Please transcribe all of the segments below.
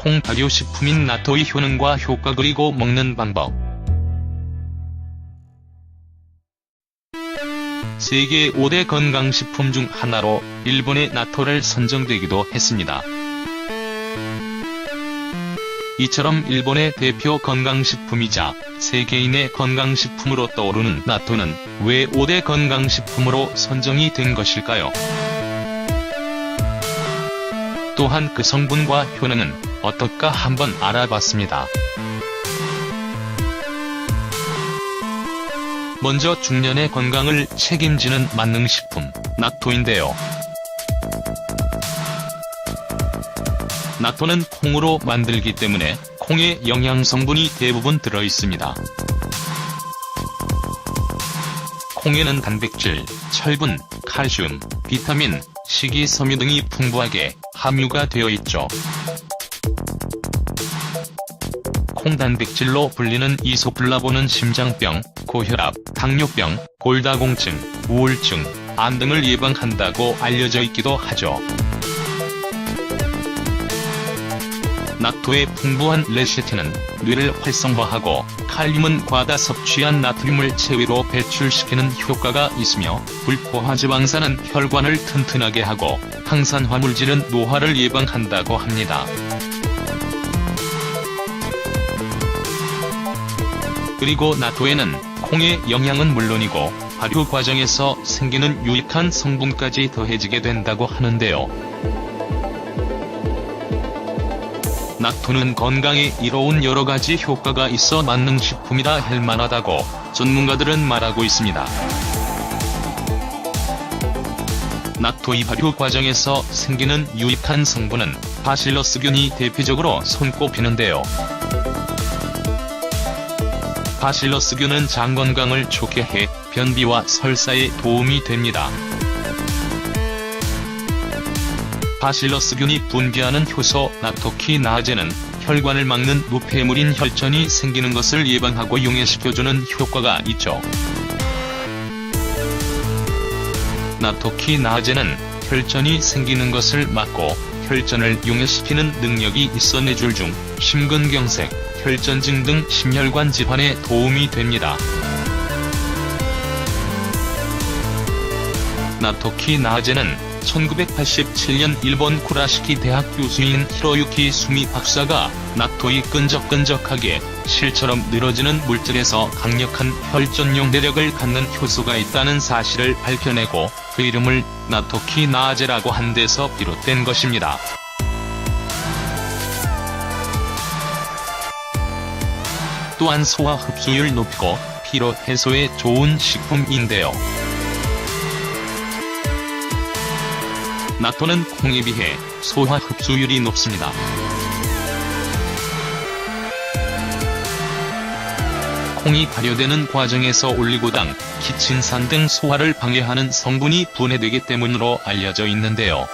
콩 발효식품인 나토의 효능과 효과 그리고 먹는 방법. 세계 5대 건강식품 중 하나로 일본의 나토를 선정되기도 했습니다. 이처럼 일본의 대표 건강식품이자 세계인의 건강식품으로 떠오르는 나토는 왜 5대 건강식품으로 선정이 된 것일까요? 또한 그 성분과 효능은 어떨까 한번 알아봤습니다. 먼저 중년의 건강을 책임지는 만능식품, 나토인데요. 나토는 콩으로 만들기 때문에 콩에 영양성분이 대부분 들어있습니다. 콩에는 단백질, 철분, 칼슘, 비타민, 식이섬유 등이 풍부하게 함유가 되어 있죠. 콩단백질로 불리는 이소플라본은 심장병, 고혈압, 당뇨병, 골다공증, 우울증, 암 등을 예방한다고 알려져 있기도 하죠. 나토의 풍부한 레시틴은 뇌를 활성화하고 칼륨은 과다 섭취한 나트륨을 체외로 배출시키는 효과가 있으며 불포화지방산은 혈관을 튼튼하게 하고 항산화물질은 노화를 예방한다고 합니다. 그리고 나토에는 콩의 영양은 물론이고 발효 과정에서 생기는 유익한 성분까지 더해지게 된다고 하는데요. 나토는 건강에 이로운 여러가지 효과가 있어 만능식품이라 할 만하다고 전문가들은 말하고 있습니다. 나토의 발효 과정에서 생기는 유익한 성분은 바실러스균이 대표적으로 손꼽히는데요. 바실러스균은 장 건강을 좋게 해 변비와 설사에 도움이 됩니다. 바실러스균이 분비하는 효소 나토키나제는 혈관을 막는 노폐물인 혈전이 생기는 것을 예방하고 용해시켜주는 효과가 있죠. 나토키나제는 혈전이 생기는 것을 막고 혈전을 용해시키는 능력이 있어 뇌졸 중 심근경색, 혈전증 등 심혈관 질환에 도움이 됩니다. 나토키나제는 1987년 일본 쿠라시키 대학 교수인 히로유키 수미 박사가 나토의 끈적끈적하게 실처럼 늘어지는 물질에서 강력한 혈전용 매력을 갖는 효소가 있다는 사실을 밝혀내고 그 이름을 나토키나제라고 한 데서 비롯된 것입니다. 또한 소화 흡수율 높이고 피로 해소에 좋은 식품인데요. 나토는 콩에 비해 소화 흡수율이 높습니다. 콩이 발효되는 과정에서 올리고당, 키친산 등 소화를 방해하는 성분이 분해되기 때문으로 알려져 있는데요.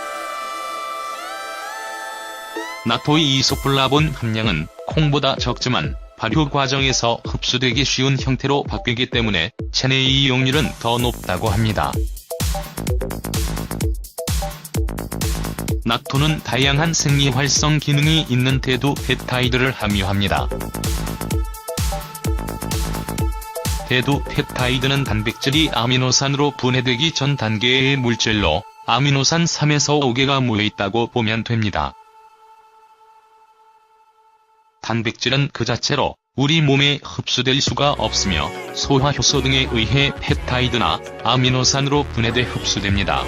나토의 이소플라본 함량은 콩보다 적지만 발효 과정에서 흡수되기 쉬운 형태로 바뀌기 때문에 체내 이용률은 더 높다고 합니다. 나토는 다양한 생리활성 기능이 있는 대두 펩타이드를 함유합니다. 대두 펩타이드는 단백질이 아미노산으로 분해되기 전 단계의 물질로 아미노산 3에서 5개가 모여있다고 보면 됩니다. 단백질은 그 자체로 우리 몸에 흡수될 수가 없으며 소화효소 등에 의해 펩타이드나 아미노산으로 분해돼 흡수됩니다.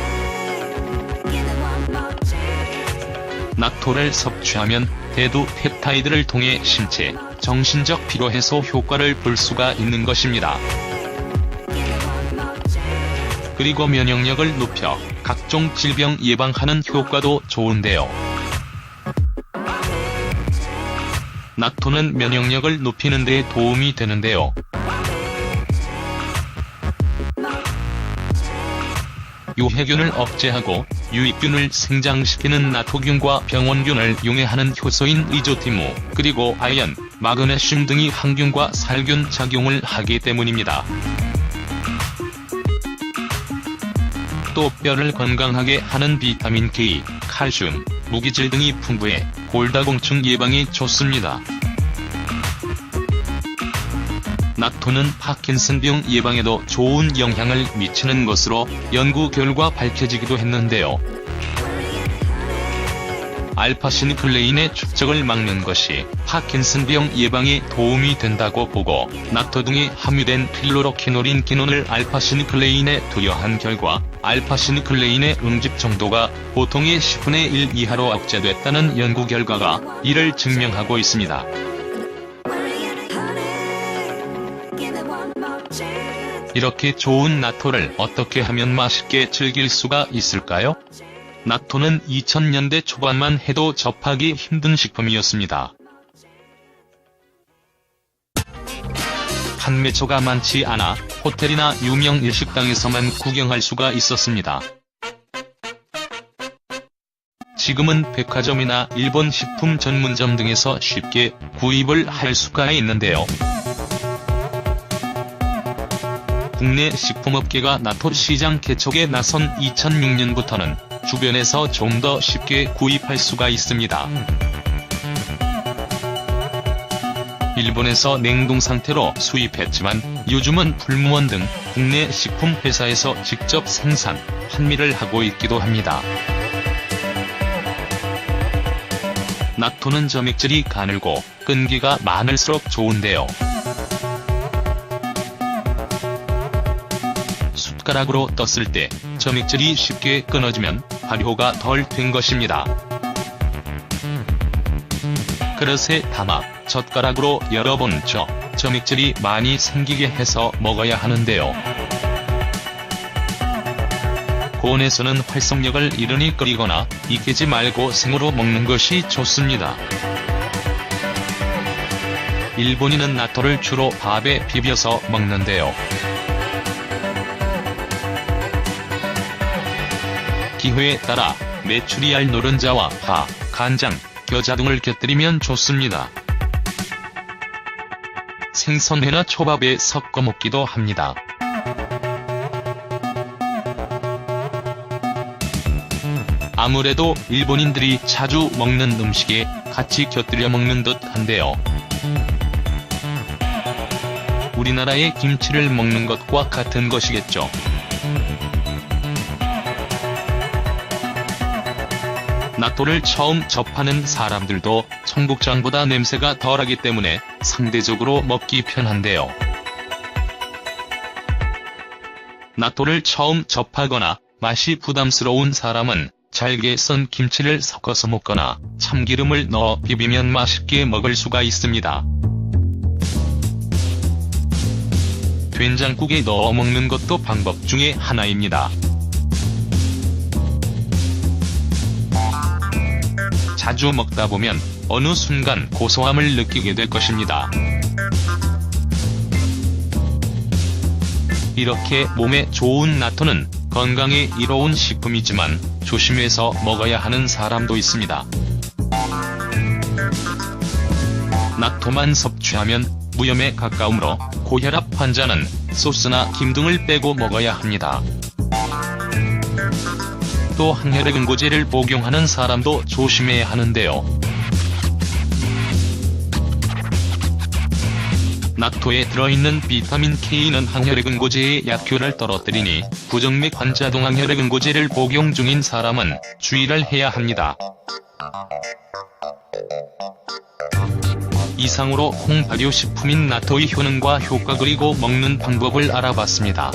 나토를 섭취하면 대두 펩타이드를 통해 신체, 정신적 피로해소 효과를 볼 수가 있는 것입니다. 그리고 면역력을 높여 각종 질병 예방하는 효과도 좋은데요. 나토는 면역력을 높이는 데 도움이 되는데요. 유해균을 억제하고 유익균을 생장시키는 나토균과 병원균을 용해하는 효소인 리조티무, 그리고 아연, 마그네슘 등이 항균과 살균 작용을 하기 때문입니다. 또 뼈를 건강하게 하는 비타민 K, 칼슘, 무기질 등이 풍부해 골다공증 예방에 좋습니다. 나토는 파킨슨병 예방에도 좋은 영향을 미치는 것으로 연구 결과 밝혀지기도 했는데요. 알파시니클레인의 축적을 막는 것이 파킨슨병 예방에 도움이 된다고 보고 나토 등이 함유된 필로로키놀인 기논을 알파시니클레인에 투여한 결과 알파시니클레인의 응집 정도가 보통의 10분의 1 이하로 억제됐다는 연구 결과가 이를 증명하고 있습니다. 이렇게 좋은 나토를 어떻게 하면 맛있게 즐길 수가 있을까요? 나토는 2000년대 초반만 해도 접하기 힘든 식품이었습니다. 판매처가 많지 않아 호텔이나 유명 일식당에서만 구경할 수가 있었습니다. 지금은 백화점이나 일본 식품 전문점 등에서 쉽게 구입을 할 수가 있는데요. 국내 식품업계가 나토 시장 개척에 나선 2006년부터는 주변에서 좀 더 쉽게 구입할 수가 있습니다. 일본에서 냉동 상태로 수입했지만 요즘은 풀무원 등 국내 식품 회사에서 직접 생산, 판매를 하고 있기도 합니다. 나토는 점액질이 가늘고 끈기가 많을수록 좋은데요. 숟가락으로 떴을 때 점액질이 쉽게 끊어지면 발효가 덜 된 것입니다. 그릇에 담아 젓가락으로 여러 번 쪄 점액질이 많이 생기게 해서 먹어야 하는데요. 고온에서는 활성력을 잃으니 끓이거나 익히지 말고 생으로 먹는 것이 좋습니다. 일본인은 나토를 주로 밥에 비벼서 먹는데요. 기회에 따라 메추리알 노른자와 파, 간장, 겨자 등을 곁들이면 좋습니다. 생선회나 초밥에 섞어 먹기도 합니다. 아무래도 일본인들이 자주 먹는 음식에 같이 곁들여 먹는 듯 한데요. 우리나라의 김치를 먹는 것과 같은 것이겠죠. 나토를 처음 접하는 사람들도 청국장보다 냄새가 덜하기 때문에 상대적으로 먹기 편한데요. 나토를 처음 접하거나 맛이 부담스러운 사람은 잘게 썬 김치를 섞어서 먹거나 참기름을 넣어 비비면 맛있게 먹을 수가 있습니다. 된장국에 넣어 먹는 것도 방법 중에 하나입니다. 자주 먹다 보면 어느 순간 고소함을 느끼게 될 것입니다. 이렇게 몸에 좋은 나토는 건강에 이로운 식품이지만 조심해서 먹어야 하는 사람도 있습니다. 나토만 섭취하면 무염에 가까우므로 고혈압 환자는 소스나 김 등을 빼고 먹어야 합니다. 또 항혈액 응고제를 복용하는 사람도 조심해야 하는데요. 나토에 들어있는 비타민 K는 항혈액 응고제의 약효를 떨어뜨리니 부정맥 환자 등 항혈액 응고제를 복용 중인 사람은 주의를 해야 합니다. 이상으로 홍발효식품인 나토의 효능과 효과 그리고 먹는 방법을 알아봤습니다.